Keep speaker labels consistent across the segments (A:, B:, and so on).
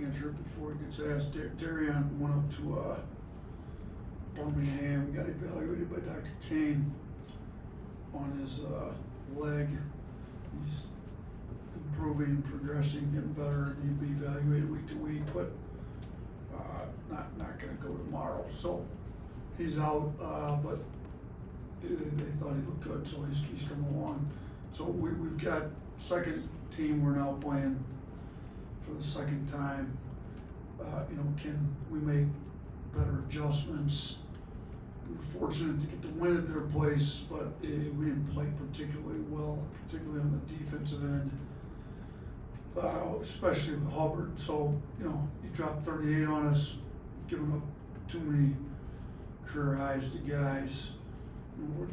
A: answer it before he gets asked. Darian went up to Birmingham, got evaluated by Dr. Kane on his leg. He's improving, progressing, getting better, and he'd be evaluated week to week, but not going to go tomorrow. So he's out, but they thought he looked good, so he's coming along. So we've got second team we're now playing for the second time. Can we make better adjustments? We were fortunate to get the win at their place, but we didn't play particularly well, particularly on the defensive end, especially with Hubbard. So, he dropped 38 on us, giving up too many career highs to guys. We're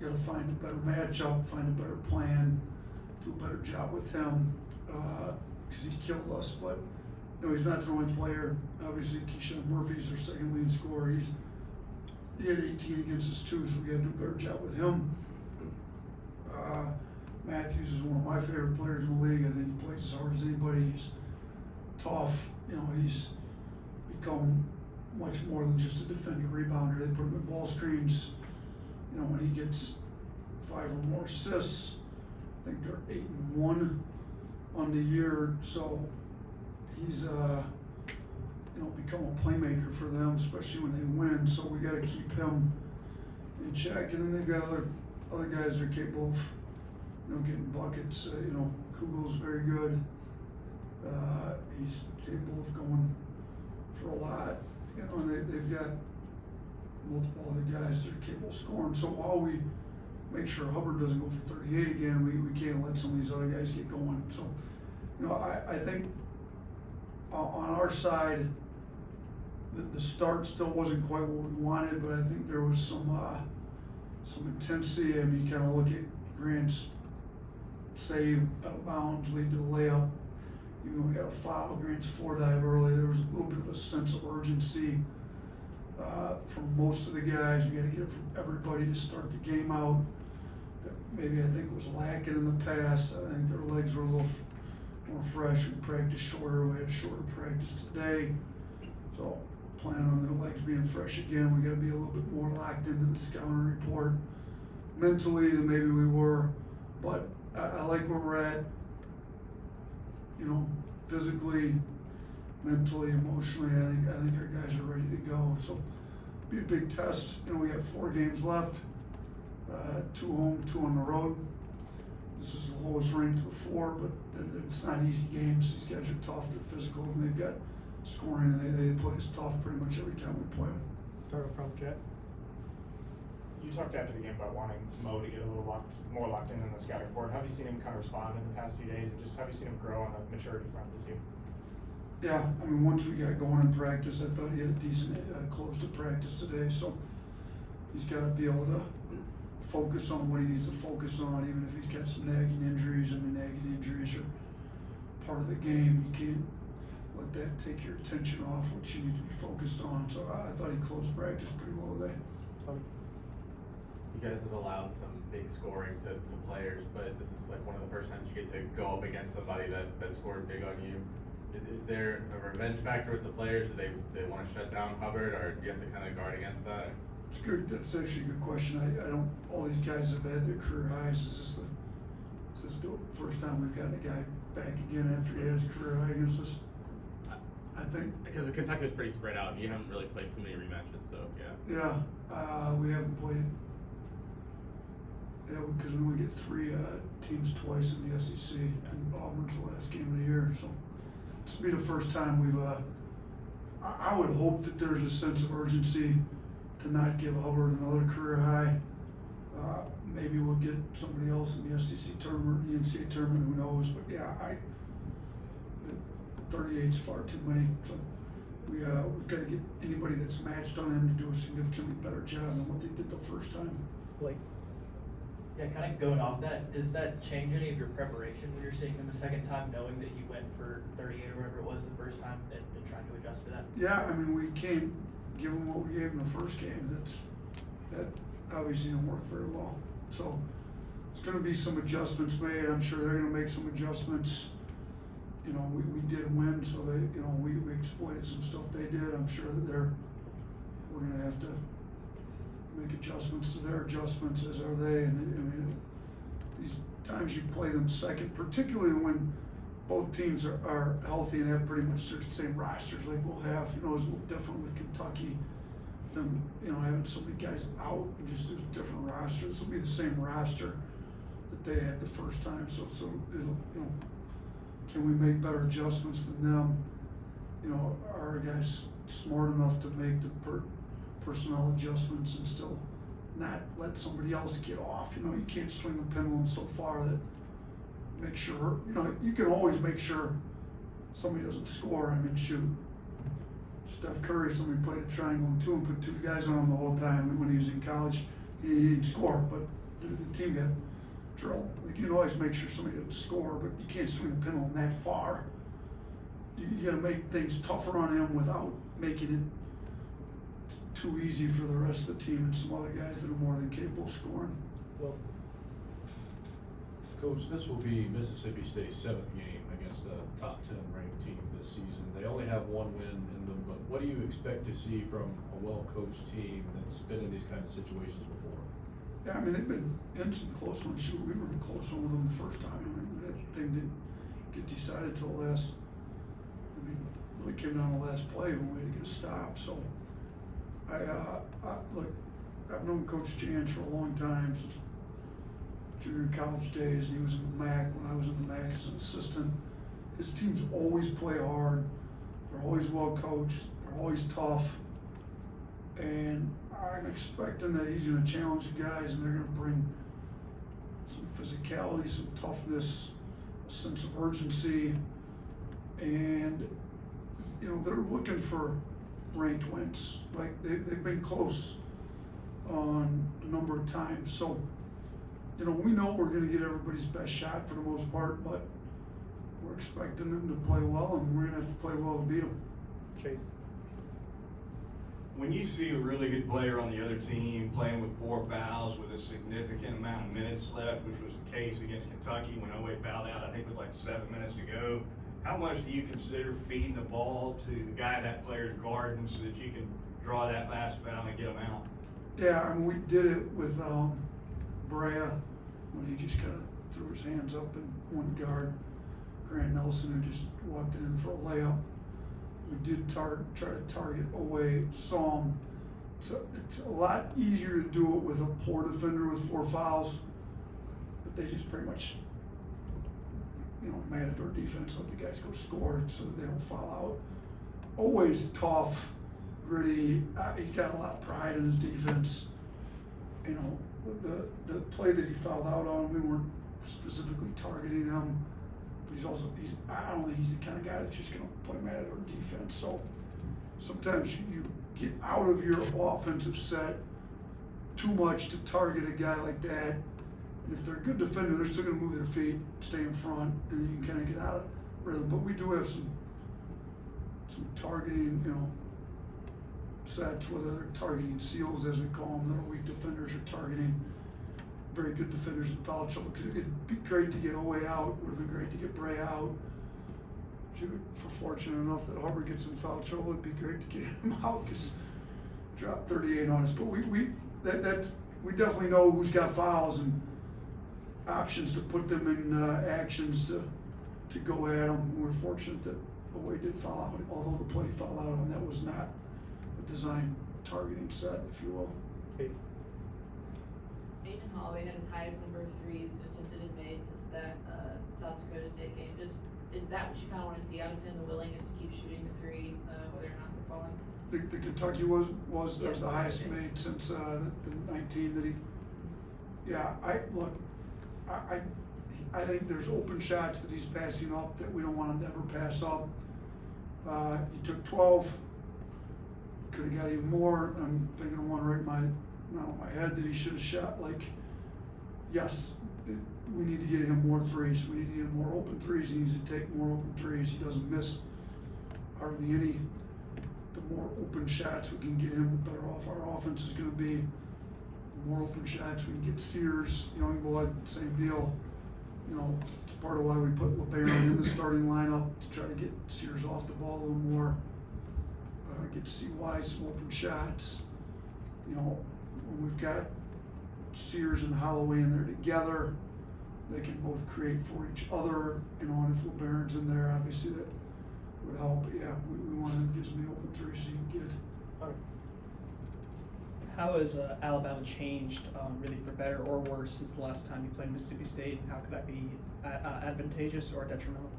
A: got to find a better matchup, find a better plan, do a better job with him, because he killed us. But he's not the only player. Obviously, Keyshawn Murphy's our second leading scorer. He had 18 against us too, so we got to do a better job with him. Matthews is one of my favorite players in the league. I think he plays as hard as anybody. He's tough. He's become much more than just a defender, rebounder. They put him in ball screens. When he gets 5 or more assists, I think they're 8-1 on the year. So he's become a playmaker for them, especially when they win. So we got to keep him in check. And then they've got other guys that are capable of getting buckets. Kugel's very good. He's capable of going for a lot. And they've got multiple other guys that are capable of scoring. So while we make sure Hubbard doesn't go for 38 again, we can't let some of these other guys get going. So, I think on our side, the start still wasn't quite what we wanted, but I think there was some intensity. I mean, you kind of look at Grant's save out of bounds, lead to the layup. Even though we got a foul, Grant's floor dive early, there was a little bit of a sense of urgency from most of the guys. We got to get it from everybody to start the game out. Maybe I think it was lacking in the past. I think their legs were a little more fresh. We practiced shorter. We had a shorter practice today. So planning on their legs being fresh again. We got to be a little bit more locked into the scouting report mentally than maybe we were. But I like where we're at. Physically, mentally, emotionally, I think our guys are ready to go. So be a big test. We have 4 games left, 2 home, 2 on the road. This is the lowest ranked of the 4, but it's not easy games. These guys are tough, they're physical, and they've got scoring, and they play us tough pretty much every time we play them.
B: Start from Jet.
C: You talked after the game about wanting Mo to get a little more locked in the scouting report. How have you seen him kind of respond in the past few days, and just how have you seen him grow on the maturity front this year?
A: Yeah, I mean, once we got going in practice, I thought he had a decent close to practice today, so he's got to be able to focus on what he needs to focus on, even if he's got some nagging injuries. I mean, nagging injuries are part of the game. You can't let that take your attention off what you need to be focused on. So I thought he closed practice pretty well today.
D: You guys have allowed some big scoring to players, but this is like one of the first times you get to go up against somebody that scored big on you. Is there a revenge factor with the players? Do they want to shut down Hubbard, or do you have to kind of guard against that?
A: It's good. That's actually a good question. I don't. All these guys have had their career highs. Is this the first time we've gotten a guy back again after he had his career high against us? I think
D: because Kentucky was pretty spread out. You haven't really played too many rematches, so yeah.
A: Yeah, we haven't played. Yeah, because we only get 3 teams twice in the SEC, and Auburn's the last game of the year. So this will be the first time we've. I would hope that there's a sense of urgency to not give Hubbard another career high. Maybe we'll get somebody else in the SEC tournament, the NCAA tournament. Who knows? But yeah, 38's far too many. So we've got to get anybody that's matched on him to do a significantly better job than what they did the first time.
B: Blake.
E: Yeah, kind of going off that, does that change any of your preparation when you're seeing him a second time, knowing that he went for 38 or whatever it was the first time, and trying to adjust to that?
A: Yeah, I mean, we can't give him what we gave him the first game. That obviously didn't work very well. So it's going to be some adjustments made. I'm sure they're going to make some adjustments. you know, we did win, so they, you know, we exploited some stuff they did. I'm sure that we're gonna have to make adjustments to their adjustments, as are they, and I mean, these times you play them second, particularly when both teams are healthy and have pretty much the same rosters like we'll have, you know, it's a little different with Kentucky, them, you know, having so many guys out, and just there's different rosters. This will be the same roster that they had the first time, so it'll, you know, can we make better adjustments than them? You know, are our guys smart enough to make the personnel adjustments and still not let somebody else get off? You know, you can't swing the pendulum so far that make sure, you know, you can always make sure somebody doesn't score. I mean, shoot, Steph Curry, somebody played a triangle and two and put two guys on him the whole time when he was in college. He didn't score, but the team got drilled. Like, you can always make sure somebody doesn't score, but you can't swing the pendulum that far. You gotta make things tougher on him without making it too easy for the rest of the team and some other guys that are more than capable of scoring.
B: Well, Coach, this will be Mississippi State's 7th game against a top 10 ranked team this season. They only have one win in them, but what do you expect to see from a well-coached team that's been in these kind of situations before?
A: Yeah, I mean, they've been in some close ones. Shoot, we were in a close one with them the first time. I mean, that thing didn't get decided till the last, I mean, really came down to the last play when we had to get a stop. So, look, I've known Coach Jan for a long time, since junior college days. He was in the MAC when I was in the MAC as an assistant. His teams always play hard. They're always well coached. They're always tough. And I'm expecting that he's going to challenge the guys, and they're going to bring some physicality, some toughness, a sense of urgency, and you know, they're looking for ranked wins. Like they've been close on a number of times. So, you know, we know we're going to get everybody's best shot for the most part, but we're expecting them to play well, and we're going to have to play well to beat them.
C: Chase.
F: When you see a really good player on the other team playing with 4 fouls with a significant amount of minutes left, which was the case against Kentucky when Oweh fouled out, I think with like 7 minutes to go, how much do you consider feeding the ball to the guy that player's guarding so that you can draw that last foul and get him out?
A: Yeah, I mean, we did it with Brea when he just kind of threw his hands up and one guard, Grant Nelson, who just walked it in for a layup. We did try to target Oweh some. It's a lot easier to do it with a poor defender with 4 fouls, but they just pretty much, you know, manage our defense, let the guys go score so that they don't foul out. Oweh's tough, gritty. He's got a lot of pride in his defense. You know, the play that he fouled out on, we weren't specifically targeting him. I don't think he's the kind of guy that's just going to play mad at our defense. So sometimes you get out of your offensive set too much to target a guy like that. And if they're a good defender, they're still going to move their feet, stay in front, and you can kind of get out of rhythm. But we do have some targeting, you know, sets, whether they're targeting seals, as we call them, that are weak defenders, or targeting very good defenders in foul trouble. Because it'd be great to get Oweh out. It would have been great to get Brea out. If you're fortunate enough that Hubbard gets in foul trouble, it'd be great to get him out, because dropped 38 on us. But we definitely know who's got fouls and options to put them in actions to go at them. We're fortunate that Oweh did foul out, although the play foul out on that was not a design targeting set, if you will.
C: Kate.
G: Aiden Holloway had his highest number of threes attempted and made since that South Dakota State game. Is that what you kind of want to see out of him, the willingness to keep shooting the three, whether or not they're falling?
A: The Kentucky was
G: Yes,
A: the highest
G: okay.
A: made since the 19 that he. Yeah, I think there's open shots that he's passing up that we don't want him to ever pass up. He took 12. Could have got even more. I'm thinking of one right in my head that he should have shot. Like, yes, we need to get him more threes. We need to get him more open threes. He needs to take more open threes. He doesn't miss hardly any. The more open shots we can get him, the better off our offense is going to be. The more open shots we can get Sears, Youngblood, same deal. You know, it's part of why we put LeBaron in the starting lineup to try to get Sears off the ball a little more. Get to see wide some open shots. You know, when we've got Sears and Holloway in there together, they can both create for each other. You know, and if LeBaron's in there, obviously that would help. But yeah, we want him to get as many open threes as he can get.
H: How has Alabama changed, really for better or worse, since the last time you played Mississippi State? And how could that be advantageous or detrimental?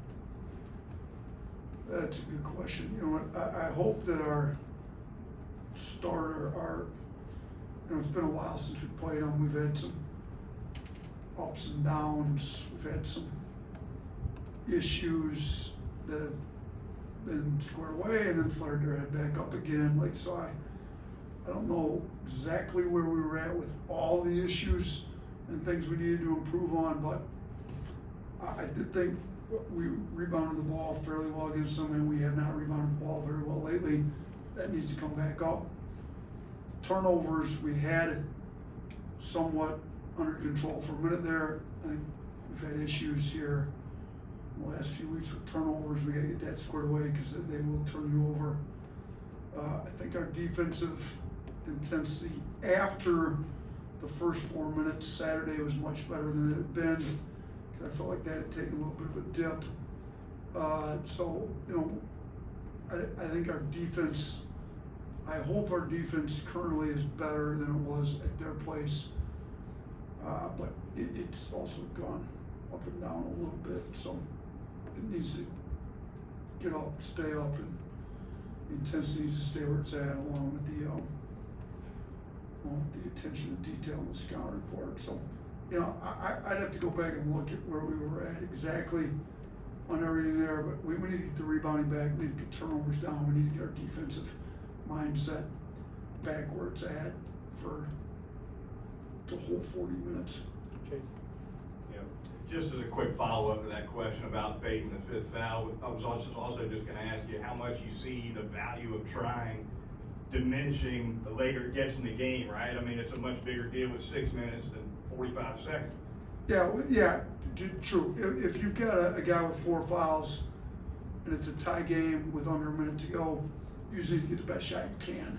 A: That's a good question. You know what? I hope that our starter, you know, it's been a while since we played them. We've had some ups and downs. We've had some issues that have been squared away and then flared their head back up again. Like, so I don't know exactly where we were at with all the issues and things we needed to improve on, but I did think we rebounded the ball fairly well against them, and we have not rebounded the ball very well lately. That needs to come back up. Turnovers, we had somewhat under control for a minute there. I think we've had issues here in the last few weeks with turnovers. We got to get that squared away because they will turn you over. I think our defensive intensity after the first 4 minutes Saturday was much better than it had been. I felt like that had taken a little bit of a dip. So, you know, I think our defense, I hope our defense currently is better than it was at their place. But it's also gone up and down a little bit. So it needs to get up, stay up, and the intensity needs to stay where it's at, along with the attention to detail in the scout report. So, you know, I'd have to go back and look at where we were at exactly on everything there, but we need to get the rebounding back, we need to get turnovers down, we need to get our defensive mindset back where it's at for the whole 40 minutes.
C: Chase.
F: Yeah, just as a quick follow-up to that question about baiting the fifth foul, I was also just gonna ask you how much you see the value of trying diminishing the later it gets in the game, right? I mean, it's a much bigger deal with 6 minutes than 45 seconds.
A: Yeah, true. If you've got a guy with 4 fouls and it's a tie game with under a minute to go, you usually need to get the best shot you can.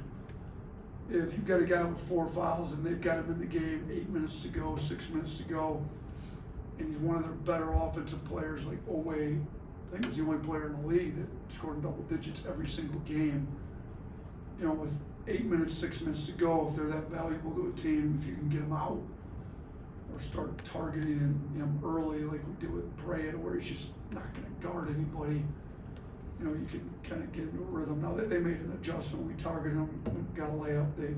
A: If you've got a guy with 4 fouls and they've got him in the game, 8 minutes to go, 6 minutes to go, and he's one of their better offensive players, like Owe, I think he's the only player in the league that scored in double digits every single game. You know, with 8 minutes, 6 minutes to go, if they're that valuable to a team, if you can get them out or start targeting him early, like we did with Brea, where he's just not going to guard anybody, you know, you can kind of get into a rhythm. Now they made an adjustment. We targeted him, got a layup. They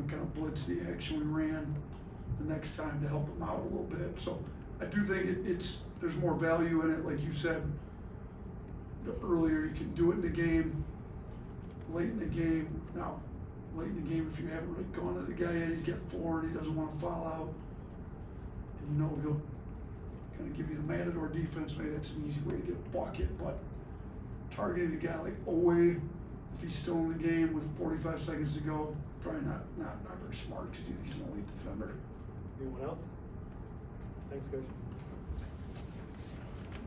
A: kind of blitzed the action we ran the next time to help him out a little bit. So I do think there's more value in it. Like you said, the earlier you can do it in the game, late in the game. Now, late in the game, if you haven't really gone at the guy yet, he's got 4 and he doesn't want to foul out, and you know he'll kind of give you the Matador defense. Maybe that's an easy way to get a bucket, but targeting a guy like Owe, if he's still in the game with 45 seconds to go, probably not very smart because he's an elite defender.
C: Anyone else? Thanks, Coach.